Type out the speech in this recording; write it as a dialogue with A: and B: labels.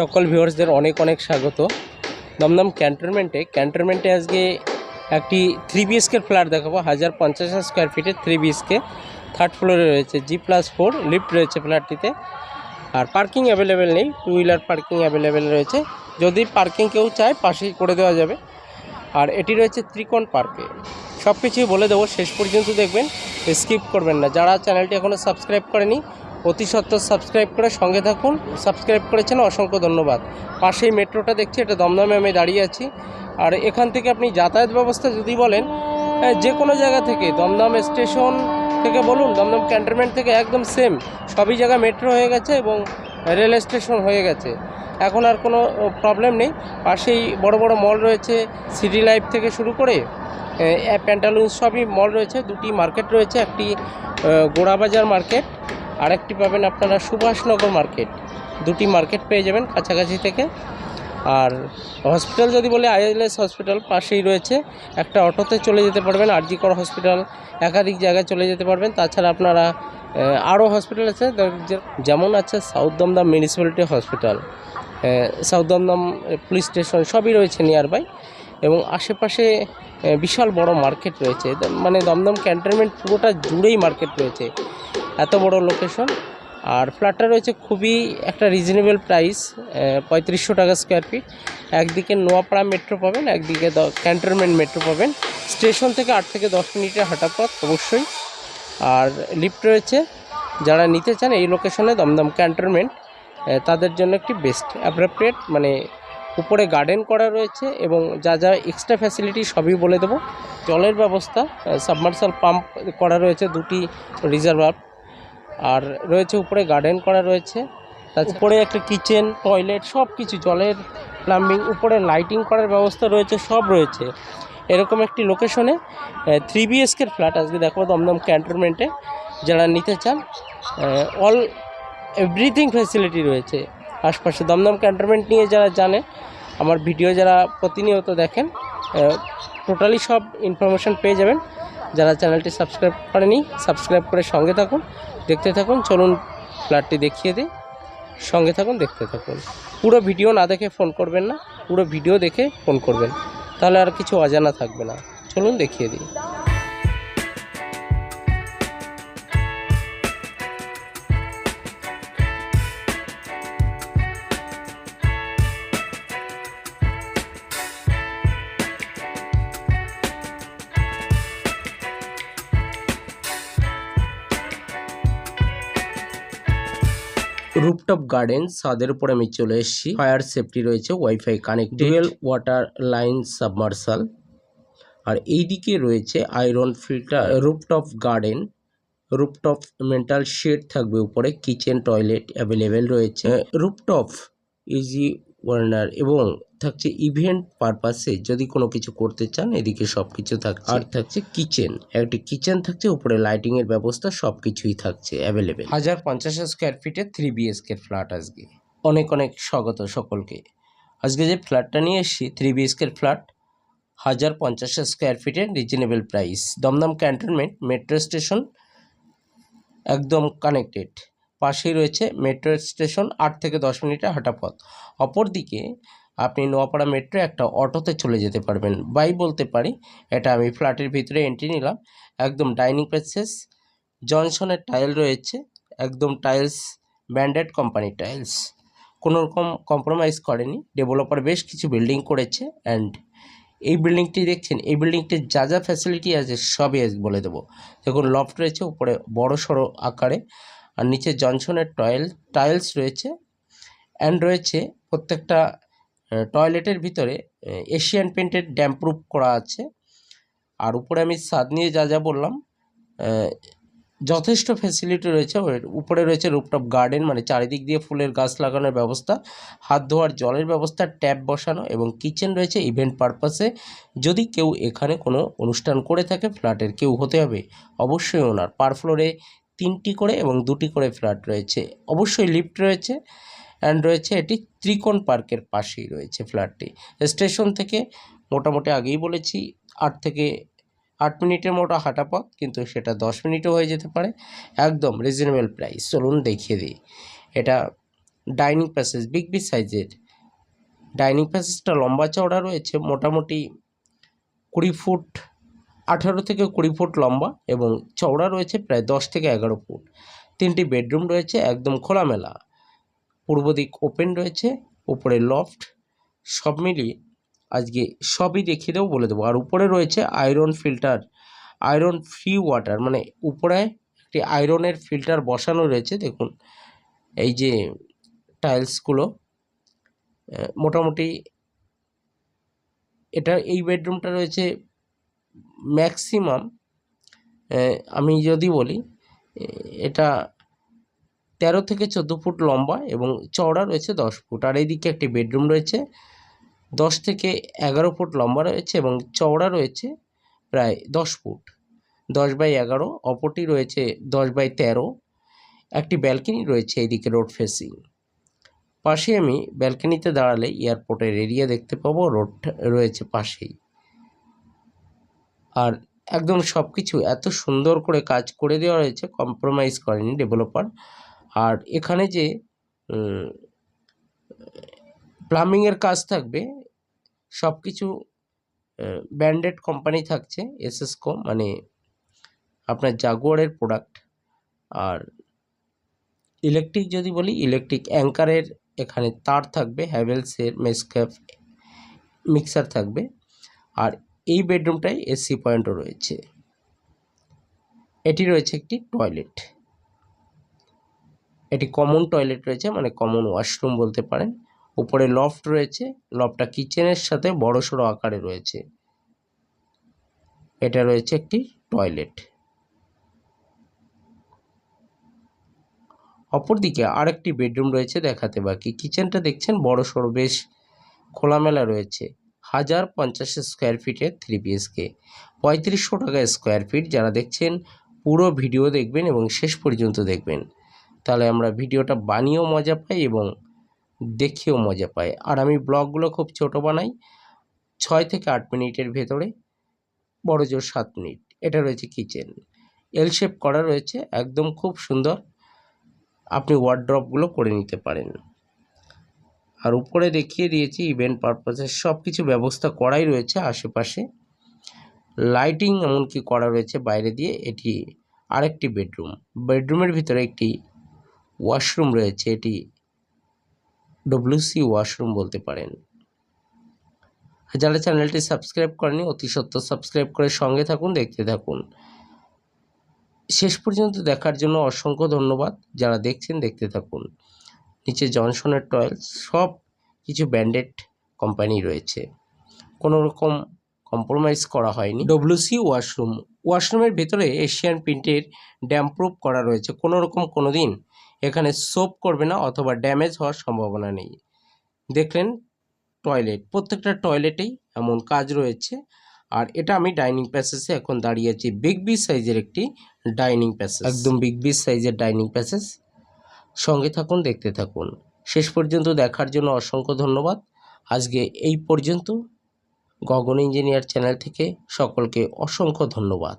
A: সকল ভিউয়ার্সদের অনেক অনেক স্বাগত। দমদম ক্যান্টনমেন্টে আজকে একটি 3 বিএসকে ফ্ল্যাট দেখাবো। 1050 স্কোয়ার ফিটের 3 বিএসকে, থার্ড ফ্লোরে রয়েছে, G+4 লিফট রয়েছে ফ্ল্যাটটিতে। আর পার্কিং অ্যাভেলেবেল নেই, 2 হুইলার পার্কিং অ্যাভেলেবেল রয়েছে। যদি পার্কিং কেউ চায় পাশেই করে দেওয়া যাবে। আর এটি রয়েছে ত্রিকোণ পার্কে। সব কিছুই বলে দেবো, শেষ পর্যন্ত দেখবেন, স্কিপ করবেন না। যারা চ্যানেলটি এখনও সাবস্ক্রাইব করেনি অতি সত্বর সাবস্ক্রাইব করে সঙ্গে থাকুন। সাবস্ক্রাইব করেছেন অসংখ্য ধন্যবাদ। পাশেই মেট্রোটা দেখছি, এটা দমদমে আমি দাঁড়িয়ে আছি। আর এখান থেকে আপনি যাতায়াত ব্যবস্থা যদি বলেন, যে কোনো জায়গা থেকে, দমদম স্টেশন থেকে বলুন, দমদম ক্যান্টনমেন্ট থেকে একদম সেম, সবই জায়গা মেট্রো হয়ে গেছে এবং রেল স্টেশন হয়ে গেছে। এখন আর কোনো প্রবলেম নেই। পাশেই বড় বড় মল রয়েছে, সিটি লাইফ থেকে শুরু করে প্যান্টালুন্স সবই মল রয়েছে। দুটি মার্কেট রয়েছে, একটি গোড়াবাজার মার্কেট, আরেকটি পাবেন আপনারা সুভাষনগর মার্কেট। দুটি মার্কেট পেয়ে যাবেন কাছাকাছি থেকে। আর হসপিটাল যদি বলে, ILS হসপিটাল পাশেই রয়েছে। একটা অটোতে চলে যেতে পারবেন, RG কর হসপিটাল, একাধিক জায়গায় চলে যেতে পারবেন। তাছাড়া আপনারা আরও হসপিটাল আছে, যেমন আছে south Dum Dum municipality hospital, south Dum Dum police station, সবই রয়েছে নিয়ার বাই। এবং আশেপাশে বিশাল বড় মার্কেট রয়েছে, মানে দমদম ক্যান্টনমেন্ট পুরোটা জুড়েই মার্কেট রয়েছে, এত বড় লোকেশন। আর ফ্ল্যাটটা রয়েছে খুবই একটা রিজনেবল প্রাইস, 3500 টাকা স্কোয়ার ফিট। একদিকে নোয়াপাড়া মেট্রো পাবেন, একদিকে ক্যান্টনমেন্ট মেট্রো পাবেন। স্টেশন থেকে 8 থেকে 10 মিনিটের হাঁটা পথ অবশ্যই। আর লিফট রয়েছে। যারা নিতে চান এই লোকেশনে দমদম ক্যান্টনমেন্ট, তাদের জন্য একটি বেস্ট অ্যাপ্রোপ্রিয়েট, মানে উপরে গার্ডেন করা রয়েছে এবং যা যা এক্সট্রা ফ্যাসিলিটি সবই বলে দেবো। জলের ব্যবস্থা, সাবমার্সাল পাম্প করা রয়েছে, দুটি রিজার্ভার, আর রয়েছে উপরে গার্ডেন করা রয়েছে। তার উপরে একটা কিচেন, টয়লেট, সব কিছু, জলের প্লাম্বিং, উপরে লাইটিং করার ব্যবস্থা রয়েছে, সব রয়েছে। এরকম একটি লোকেশনে 3 বিএসকের ফ্ল্যাট আজকে দেখো দমদম ক্যান্টনমেন্টে। যারা নিতে চান, অল এভরিথিং ফ্যাসিলিটি রয়েছে আশপাশে। দমদম ক্যান্টনমেন্ট নিয়ে যারা জানেন, আমার ভিডিও যারা প্রতিনিয়ত দেখেন, টোটালি সব ইনফরমেশান পেয়ে যাবেন। যারা চ্যানেলটি সাবস্ক্রাইব করেনি, সাবস্ক্রাইব করে সঙ্গে থাকুন, দেখতে থাকুন। চলুন ফ্ল্যাটটি দেখিয়ে দিই, সঙ্গে থাকুন, দেখতে থাকুন। পুরো ভিডিও না দেখে ফোন করবেন না, পুরো ভিডিও দেখে ফোন করবেন, তাহলে আর কিছু অজানা থাকবে না। চলুন দেখিয়ে দিই। রুফটপ গার্ডেন, ছাদের উপরে আমি চলে এসেছি। ফায়ার সেফটি রয়েছে, wifi connected, dual water line submersible. আর এইদিকে রয়েছে iron filter. Rooftop garden, rooftop metal shed থাকবে উপরে, কিচেন টয়লেট অ্যাভেলেবেল রয়েছে। রুফটপ ইজি ওয়ার্নার এবং থাকছে ইভেন্ট পারপাসে যদি কোনো কিছু করতে চান, এদিকে সব কিছু থাকছে। আর থাকছে কিচেন, একটি কিচেন থাকছে, উপরে লাইটিং এর ব্যবস্থা, সব কিছুই থাকছে অ্যাভেলেবেল। 1050 স্কোয়ার ফিটের 3 বিএসকে ফ্ল্যাট আজকে। অনেক অনেক স্বাগত সকলকে। আজকে যে ফ্ল্যাটটা নিয়ে এসেছি, 3 বিএসকের ফ্ল্যাট, 1050 স্কোয়ার ফিটের, reasonable price. Dum Dum cantonment metro station একদম কানেক্টেড, পাশেই রয়েছে মেট্রো স্টেশন, 8 থেকে 10 মিনিটের হাঁটা পথ। অপরদিকে আপনি নোয়াপাড়া মেট্রো একটা অটোতে চলে যেতে পারবেন, বাই বলতে পারি। এটা আমি ফ্ল্যাটের ভিতরে এন্ট্রি নিলাম। একদম ডাইনিং প্যাসেজ, জনসনের টাইল রয়েছে, একদম টাইলস ব্র্যান্ডেড কোম্পানি টাইলস, কোনো রকম কম্প্রোমাইজ করেনি। ডেভেলপার বেশ কিছু বিল্ডিং করেছে। অ্যান্ড এই বিল্ডিংটি দেখছেন, এই বিল্ডিংটির যা যা ফ্যাসিলিটি আছে সবই আজ বলে দেবো। দেখুন, লফট রয়েছে উপরে বড় সড়ো আকারে, আর নিচে জনসনের টাইলস রয়েছে। অ্যান্ড রয়েছে প্রত্যেকটা টয়লেটের ভিতরে এশিয়ান পেন্টের ড্যাম্প প্রুফ করা আছে। আর উপরে আমি ছাদ নিয়ে যা যা বললাম, যথেষ্ট ফ্যাসিলিটি রয়েছে। উপরে রয়েছে রুফটপ গার্ডেন, মানে চারিদিক দিয়ে ফুলের গাছ লাগানোর ব্যবস্থা, হাত ধোয়ার জলের ব্যবস্থা, ট্যাপ বসানো, এবং কিচেন রয়েছে ইভেন্ট পারপাসে। যদি কেউ এখানে কোনো অনুষ্ঠান করে থাকে, ফ্ল্যাটের কেউ হতে হবে অবশ্যই ওনার। পার ফ্লোরে 3টি করে এবং 2টি করে ফ্ল্যাট রয়েছে, অবশ্যই লিফট রয়েছে। অ্যান্ড রয়েছে এটি ত্রিকোণ পার্কের পাশেই রয়েছে ফ্ল্যাটটি। স্টেশন থেকে মোটামুটি আগেই বলেছি 8 থেকে 8 মিনিটের মতো হাঁটা পথ, কিন্তু সেটা 10 মিনিটও হয়ে যেতে পারে। একদম রিজনেবল প্রাইস। চলুন দেখিয়ে দিই। এটা ডাইনিং প্যাসেজ বিগ সাইজের। ডাইনিং প্যাসেজটা লম্বা চওড়া রয়েছে মোটামুটি 20 ফুট, 18 থেকে 20 ফুট লম্বা এবং চওড়া রয়েছে প্রায় 10 থেকে 11 ফুট। 3টি বেডরুম রয়েছে একদম খোলামেলা। পূর্ব দিক ওপেন রয়েছে, উপরে লফট, সব মিলিয়ে আজকে সবই দেখিয়ে দেবো, বলে দেবো। আর উপরে রয়েছে iron filter, iron free water, মানে উপরে একটি আয়রনের ফিল্টার বসানো রয়েছে। দেখুন এই যে টাইলসগুলো মোটামুটি এটা এই বেডরুমটা রয়েছে ম্যাক্সিমাম, আমি যদি বলি এটা 13 থেকে 14 ফুট লম্বা এবং চওড়া রয়েছে 10 ফুট। আর এইদিকে একটি বেডরুম রয়েছে 10 থেকে 11 ফুট লম্বা রয়েছে এবং চওড়া রয়েছে প্রায় 10 ফুট, 10/11। অপরটি রয়েছে 10/13। একটি ব্যালকনি রয়েছে এইদিকে রোড ফেসিং। পাশে আমি ব্যালকনিতে দাঁড়ালে এয়ারপোর্টের এরিয়া দেখতে পাবো, রোড রয়েছে পাশেই। আর একদম সব কিছু এত সুন্দর করে কাজ করে দেওয়া হয়েছে, কম্প্রোমাইজ করেনি ডেভেলপার। আর এখানে যে প্লাম্বিংয়ের কাজ থাকবে সব কিছু ব্র্যান্ডেড কোম্পানি থাকছে, এসএসকো মানে আপনার জাগুয়ারের প্রোডাক্ট। আর ইলেকট্রিক যদি বলি, ইলেকট্রিক অ্যাঙ্কারের এখানে তার থাকবে, হ্যাভেলসের মেসক্যাফ মিক্সার থাকবে। আর এই বেডরুমটায় এসি পয়েন্টও রয়েছে। এটি রয়েছে একটি টয়লেট, এটি কমন টয়লেট রয়েছে, মানে কমন ওয়াশরুম বলতে পারেন। উপরে লফট রয়েছে, লফটটা কিচেনের সাথে বড়সড় আকারে রয়েছে। এটা রয়েছে একটি টয়লেট। অপরদিকে আরেকটি বেডরুম রয়েছে দেখাতে বাকি। কিচেনটা দেখছেন বড়সড়, বেশ খোলামেলা রয়েছে। 1050 স্কোয়ার ফিটের 3 BHK, 3500 টাকা স্কোয়ার ফিট। যারা দেখছেন পুরো ভিডিও দেখবেন এবং শেষ পর্যন্ত দেখবেন, তাহলে আমরা ভিডিওটা বানিয়েও মজা পাই এবং দেখেও মজা পাই। আর আমি ব্লগগুলো খুব ছোট বানাই, 6 থেকে 8 মিনিটের ভেতরে, বড় জোর 7 মিনিট। এটা রয়েছে কিচেন, এল শেপ করা রয়েছে, একদম খুব সুন্দর। আপনি ওয়ার্ড্রপগুলো করে নিতে পারেন। আর উপরে দেখিয়ে দিয়েছি ইভেন্ট পারপাসে সব কিছু ব্যবস্থা করাই রয়েছে। আশেপাশে লাইটিং এমনকি করা রয়েছে বাইরে দিয়ে। এটি আরেকটি বেডরুম, বেডরুমের ভিতরে একটি ওয়াশরুম রয়েছে, এটি WC ওয়াশরুম বলতে পারেন। যারা চ্যানেলটি সাবস্ক্রাইব করেনি অতি সত্ত্বর সাবস্ক্রাইব করে সঙ্গে থাকুন, দেখতে থাকুন। শেষ পর্যন্ত দেখার জন্য অসংখ্য ধন্যবাদ। যারা দেখছেন দেখতে থাকুন। নিচে জনসনের টয়েলস, সব কিছু ব্র্যান্ডেড কোম্পানি রয়েছে, কোনো রকম কম্প্রোমাইজ করা হয়নি। WC ওয়াশরুম, ওয়াশরুমের ভেতরে এশিয়ান প্রিন্টের ড্যাম প্রুফ করা রয়েছে, কোনো রকম কোনো দিন এখানে সোপ করবে না অথবা ড্যামেজ হওয়ার সম্ভাবনা নেই। দেখলেন টয়লেট, প্রত্যেকটা টয়লেটেই এমন কাজ রয়েছে। আর এটা আমি ডাইনিং প্যাসেজে এখন দাঁড়িয়ে আছি, বিগ সাইজের একটি ডাইনিং প্যাসেজ, একদম বিগ সাইজের ডাইনিং প্যাসেজ। সঙ্গে থাকুন, দেখতে থাকুন। শেষ পর্যন্ত দেখার জন্য অসংখ্য ধন্যবাদ। আজকে এই পর্যন্ত। গগন ইঞ্জিনিয়ার চ্যানেল থেকে সকলকে অসংখ্য ধন্যবাদ।